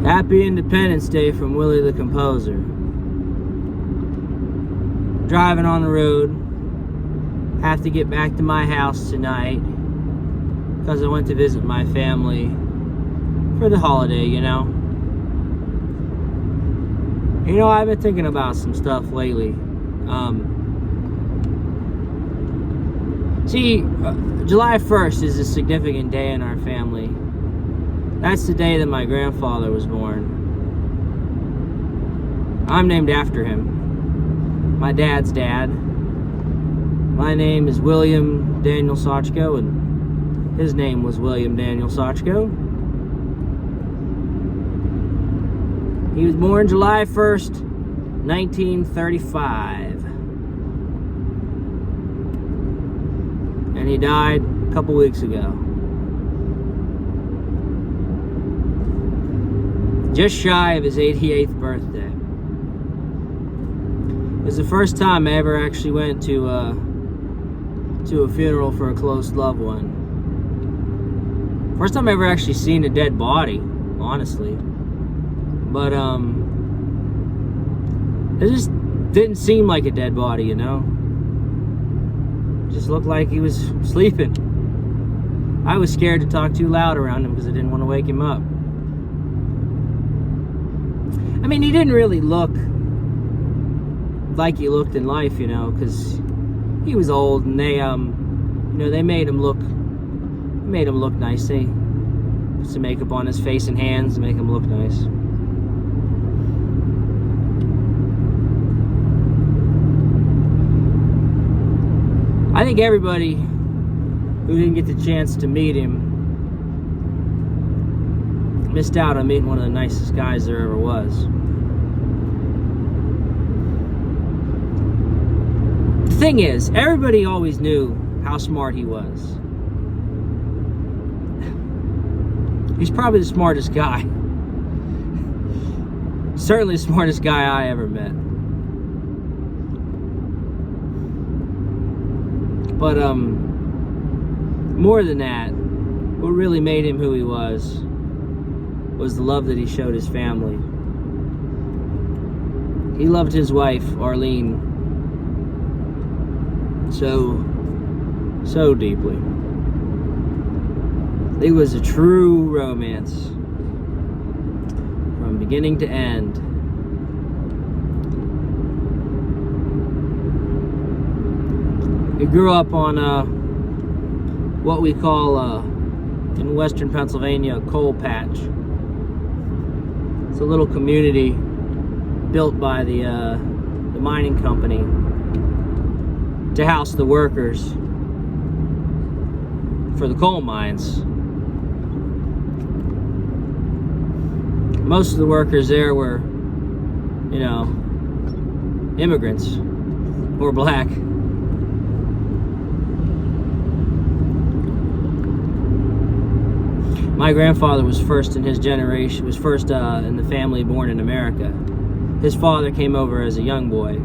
Happy Independence Day from Willie the Composer. Driving on the road. Have to get back to my house tonight because I went to visit my family for the holiday, you know. You know, I've been thinking about some stuff lately. July 1st is a significant day in our family. That's the day that my grandfather was born. I'm named after him. My dad's dad. My name is William Daniel Sochko, and his name was William Daniel Sochko. He was born July 1st, 1935. And he died a couple weeks ago. Just shy of his 88th birthday. It was the first time I ever actually went to a funeral for a close loved one. First time I ever actually seen a dead body, honestly. But it just didn't seem like a dead body, you know. It just looked like he was sleeping. I was scared to talk too loud around him because I didn't want to wake him up. I mean, he didn't really look like he looked in life, you know, because he was old, and they made him look nice. They put some makeup on his face and hands to make him look nice. I think everybody who didn't get the chance to meet him missed out on meeting one of the nicest guys there ever was. The thing is, everybody always knew how smart he was. He's probably the smartest guy. Certainly the smartest guy I ever met. But more than that, what really made him who he was the love that he showed his family. He loved his wife, Arlene, so deeply. It was a true romance from beginning to end. He grew up on what we call in western Pennsylvania a coal patch. It's a little community built by the mining company to house the workers for the coal mines. Most of the workers there were, you know, immigrants or black. My grandfather was first in his generation, was first in the family born in America. His father came over as a young boy.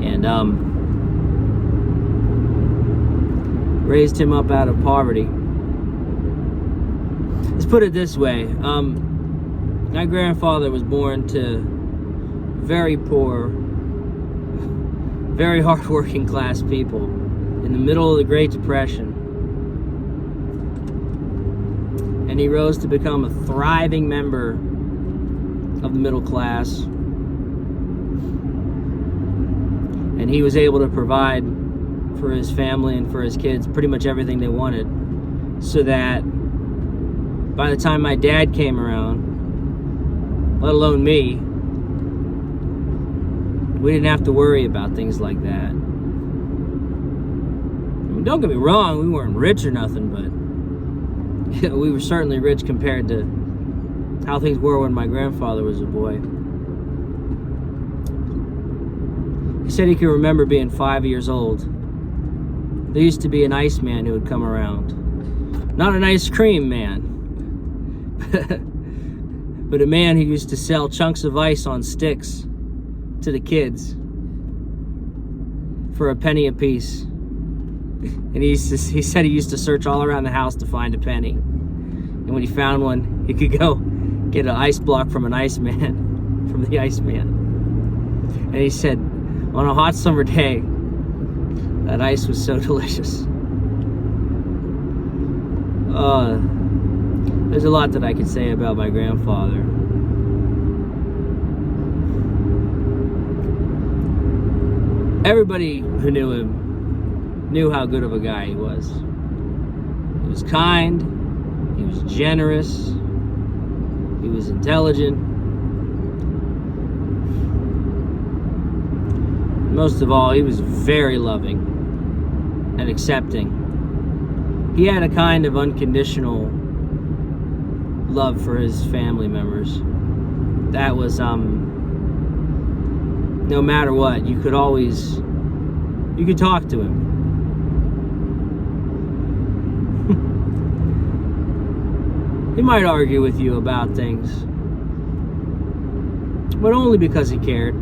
And raised him up out of poverty. Let's put it this way. My grandfather was born to very poor, very hard-working class people in the middle of the Great Depression. And he rose to become a thriving member of the middle class. And he was able to provide for his family and for his kids pretty much everything they wanted. So that by the time my dad came around, let alone me, we didn't have to worry about things like that. Don't get me wrong, we weren't rich or nothing, but we were certainly rich compared to how things were when my grandfather was a boy. He said he could remember being 5 years old. There used to be an ice man who would come around. Not an ice cream man, but a man who used to sell chunks of ice on sticks to the kids for a penny apiece. And he said he used to search all around the house to find a penny. And when he found one, he could go get an ice block from the Iceman. And he said, on a hot summer day, that ice was so delicious. There's a lot that I could say about my grandfather. Everybody who knew him knew how good of a guy he was. He was kind, he was generous, he was intelligent. Most of all, he was very loving and accepting. He had a kind of unconditional love for his family members. That was, no matter what, you could talk to him. He might argue with you about things, but only because he cared.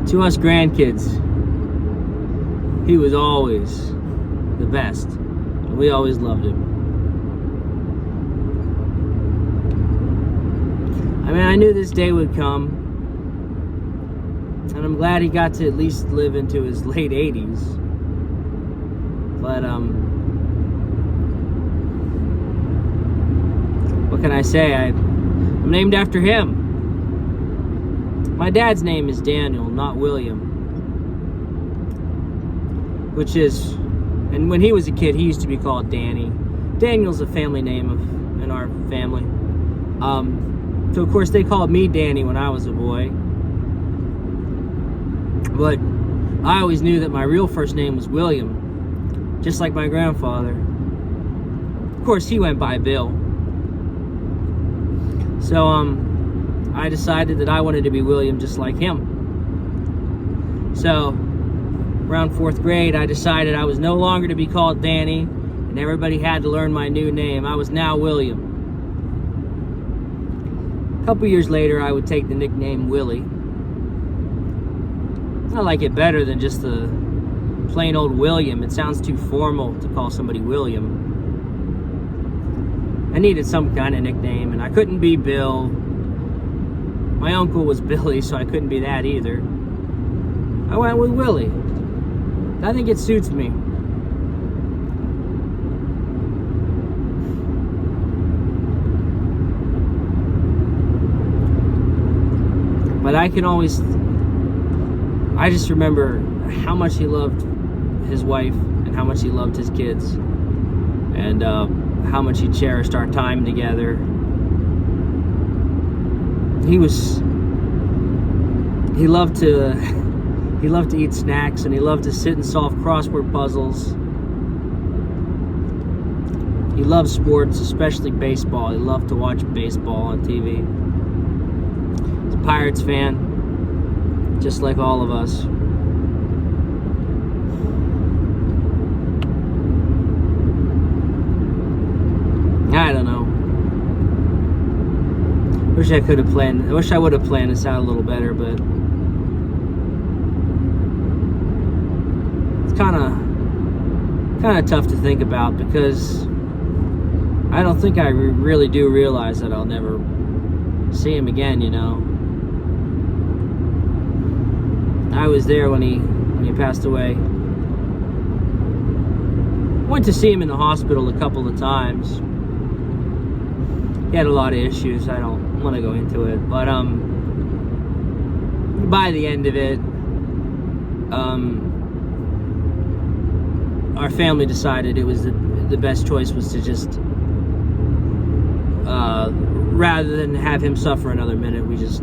To us grandkids, he was always the best. And we always loved him. I mean, I knew this day would come. And I'm glad he got to at least live into his late 80s. But, what can I say? I'm named after him. My dad's name is Daniel, not William. Which is, and when he was a kid, he used to be called Danny. Daniel's a family name in our family. So of course they called me Danny when I was a boy. But I always knew that my real first name was William, just like my grandfather. Of course he went by Bill. So I decided that I wanted to be William just like him. So around 4th grade, I decided I was no longer to be called Danny, and everybody had to learn my new name. I was now William. A couple years later, I would take the nickname Willie. I like it better than just the plain old William. It sounds too formal to call somebody William. I needed some kind of nickname, and I couldn't be Bill. My uncle was Billy, so I couldn't be that either. I went with Willie. I think it suits me. But I just remember how much he loved his wife and how much he loved his kids, and how much he cherished our time together. He loved to eat snacks, and he loved to sit and solve crossword puzzles. He loved sports, especially baseball. He loved to watch baseball on TV. He's a Pirates fan, just like all of us. I don't know. I wish I would have planned this out a little better, but it's kind of tough to think about, because I don't think I really do realize that I'll never see him again, you know. I was there when he passed away. Went to see him in the hospital a couple of times. He had a lot of issues. I don't want to go into it, but by the end of it, our family decided it was the best choice was to just, rather than have him suffer another minute, we just,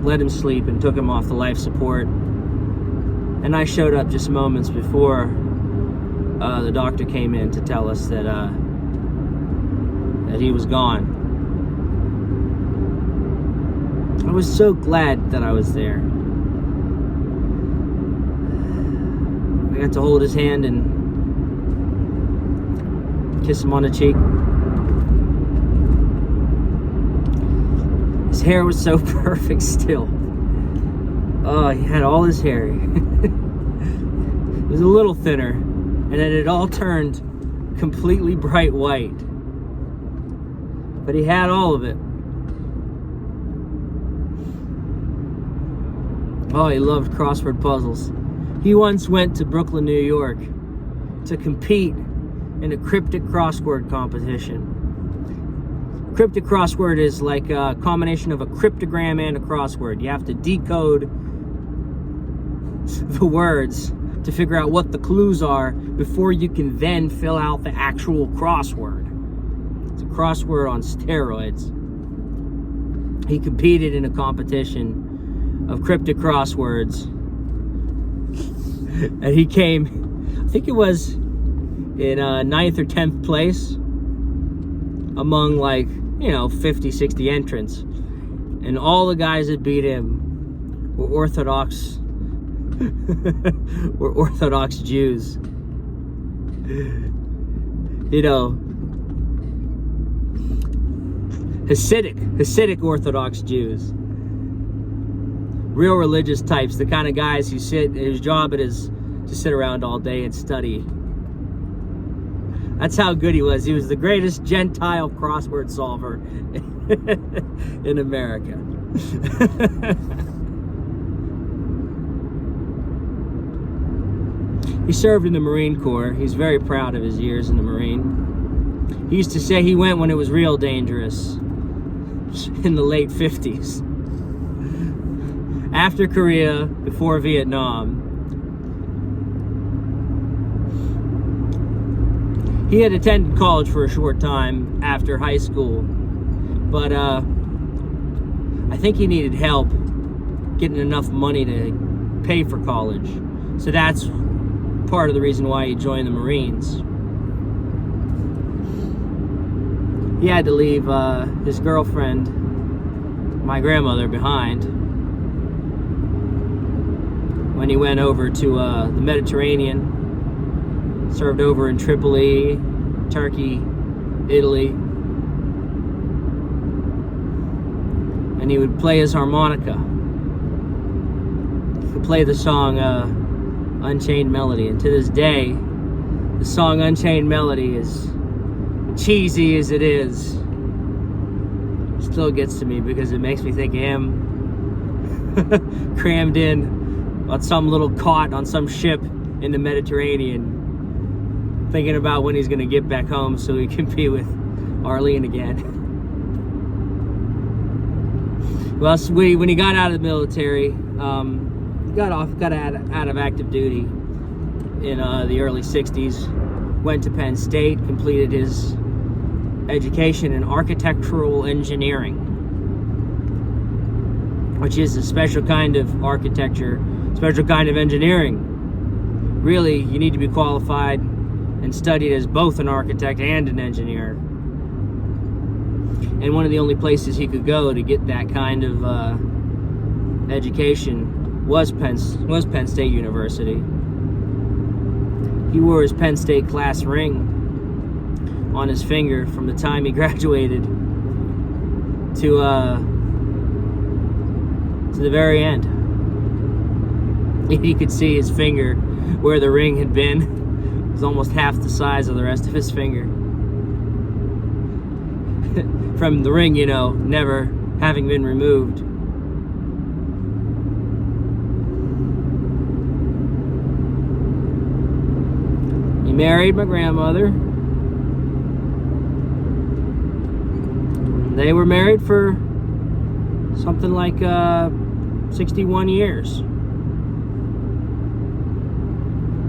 let him sleep and took him off the life support. And I showed up just moments before the doctor came in to tell us that he was gone. I was so glad that I was there. I got to hold his hand and kiss him on the cheek. His hair was so perfect still. Oh, he had all his hair. It was a little thinner, and then it all turned completely bright white. But he had all of it. Oh, he loved crossword puzzles. He once went to Brooklyn, New York to compete in a cryptic crossword competition. Cryptic crossword is like a combination of a cryptogram and a crossword. You have to decode the words to figure out what the clues are before you can then fill out the actual crossword. It's a crossword on steroids. He competed in a competition of cryptic crosswords, and he came, I think it was in 9th or 10th place among 50, 60 entrants, and all the guys that beat him were Orthodox Jews. Hasidic Orthodox Jews. Real religious types, the kind of guys whose job it is to sit around all day and study. That's how good he was. He was the greatest Gentile crossword solver in America. He served in the Marine Corps. He's very proud of his years in the Marine. He used to say he went when it was real dangerous, in the late 50s. After Korea, before Vietnam. He had attended college for a short time after high school, but I think he needed help getting enough money to pay for college. So that's part of the reason why he joined the Marines. He had to leave his girlfriend, my grandmother, behind when he went over to the Mediterranean. Served over in Tripoli, Turkey, Italy. And he would play his harmonica. He could play the song Unchained Melody. And to this day, the song Unchained Melody, as cheesy as it is, still gets to me because it makes me think of him crammed in on some little cot on some ship in the Mediterranean, thinking about when he's going to get back home so he can be with Arlene again. Well, when he got out of the military, got out of active duty in the early 60s, went to Penn State, completed his education in architectural engineering, which is a special kind of architecture, special kind of engineering. Really, you need to be qualified and studied as both an architect and an engineer. And one of the only places he could go to get that kind of education was Penn State University. He wore his Penn State class ring on his finger from the time he graduated to the very end. You could see his finger where the ring had been. It was almost half the size of the rest of his finger. From the ring, never having been removed. He married my grandmother. They were married for something like 61 years.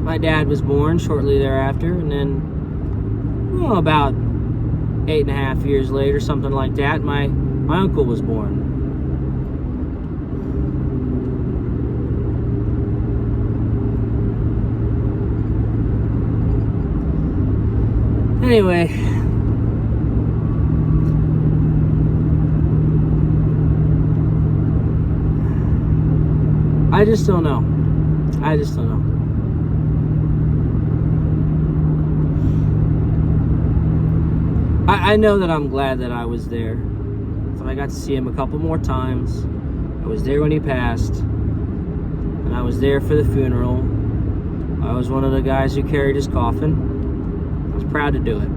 My dad was born shortly thereafter, and then about 8.5 years later, something like that, my uncle was born. Anyway, I just don't know. I know that I'm glad that I was there. So I got to see him a couple more times. I was there when he passed. was there for the funeral. I was one of the guys who carried his coffin. I was proud to do it.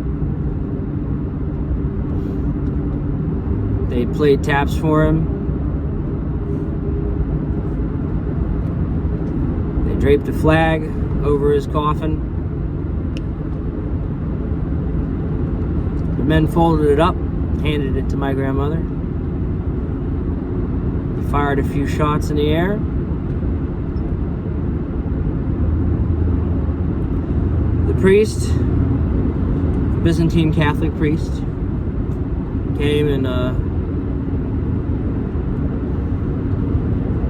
They played taps for him. They draped a flag over his coffin. The men folded it up, handed it to my grandmother. They fired a few shots in the air. The priest, Byzantine Catholic priest, came and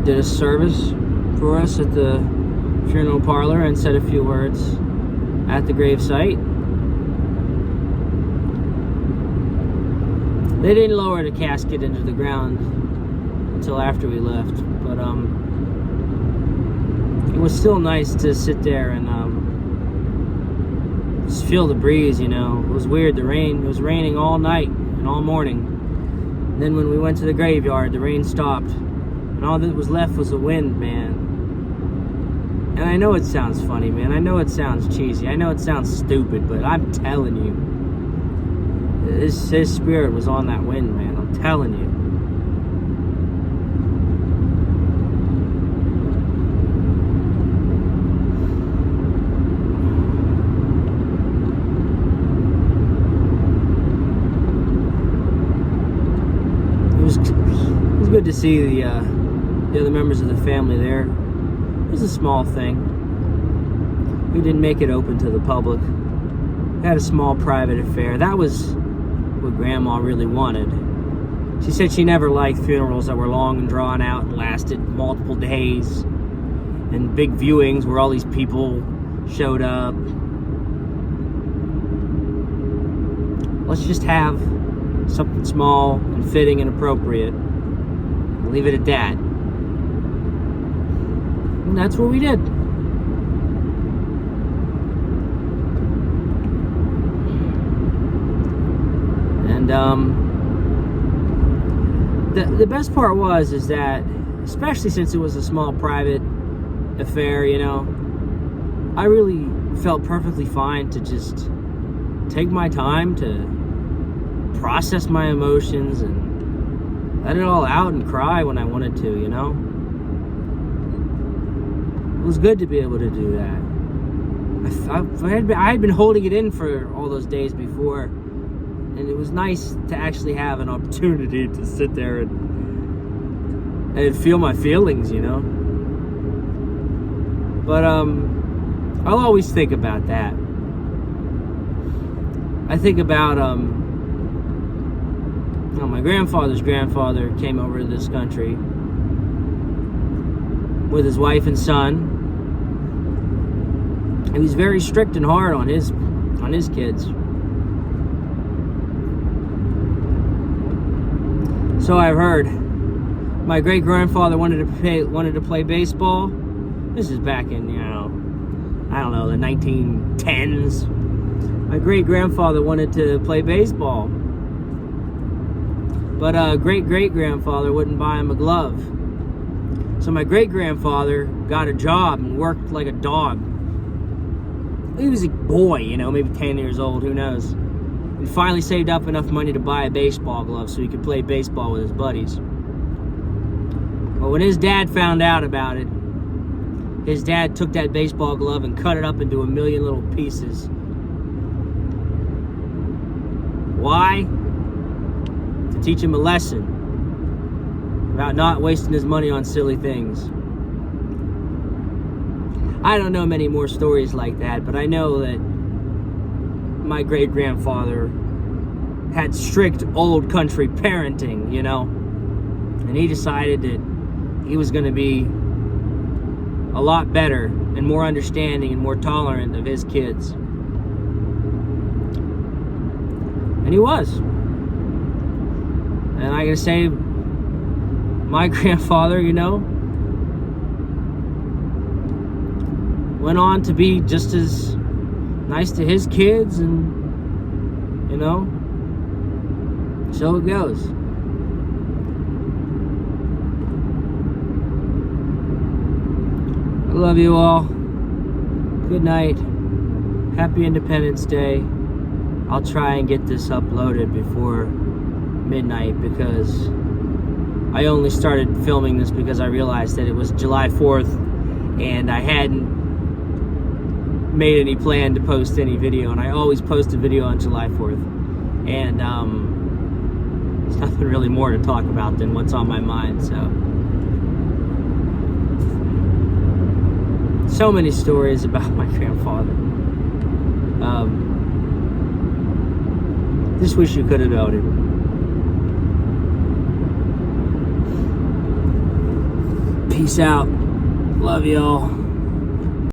did a service for us at the funeral parlor and said a few words at the gravesite. They didn't lower the casket into the ground until after we left, but it was still nice to sit there and just feel the breeze, you know. It was weird. It was raining all night and all morning. And then when we went to the graveyard, the rain stopped. And all that was left was the wind, man. And I know it sounds funny, man. I know it sounds cheesy. I know it sounds stupid, but I'm telling you, his spirit was on that wind, man. I'm telling you. It was good to see the other members of the family there. It was a small thing. We didn't make it open to the public. We had a small private affair. That was what Grandma really wanted. She said she never liked funerals that were long and drawn out and lasted multiple days, and big viewings where all these people showed up. Let's just have something small and fitting and appropriate. Leave it at that. And that's what we did. And the best part is that, especially since it was a small private affair, you know, I really felt perfectly fine to just take my time to process my emotions and let it all out and cry when I wanted to, you know? It was good to be able to do that. I had been holding it in for all those days before, and it was nice to actually have an opportunity to sit there and feel my feelings, you know? But I'll always think about that. I think about my grandfather's grandfather came over to this country with his wife and son. He was very strict and hard on his kids. So I've heard. My great grandfather wanted to play baseball. This is back in, you know, I don't know, the 1910s. My great grandfather wanted to play baseball, but great grandfather wouldn't buy him a glove. So my great grandfather got a job and worked like a dog. He was a boy, you know, maybe 10 years old, who knows. He finally saved up enough money to buy a baseball glove so he could play baseball with his buddies. Well, when his dad found out about it, his dad took that baseball glove and cut it up into a million little pieces. Why? To teach him a lesson about not wasting his money on silly things. I don't know many more stories like that, but I know that my great-grandfather had strict old country parenting, you know, and he decided that he was going to be a lot better and more understanding and more tolerant of his kids. And he was. And I gotta say, my grandfather, you know, went on to be just as nice to his kids, and, you know, so it goes. I love you all. Good night. Happy Independence Day. I'll try and get this uploaded before midnight because I only started filming this because I realized that it was July 4th and I hadn't made any plan to post any video, and I always post a video on July 4th. And there's nothing really more to talk about than what's on my mind, so many stories about my grandfather. Just wish you could have known him. Peace out. Love y'all.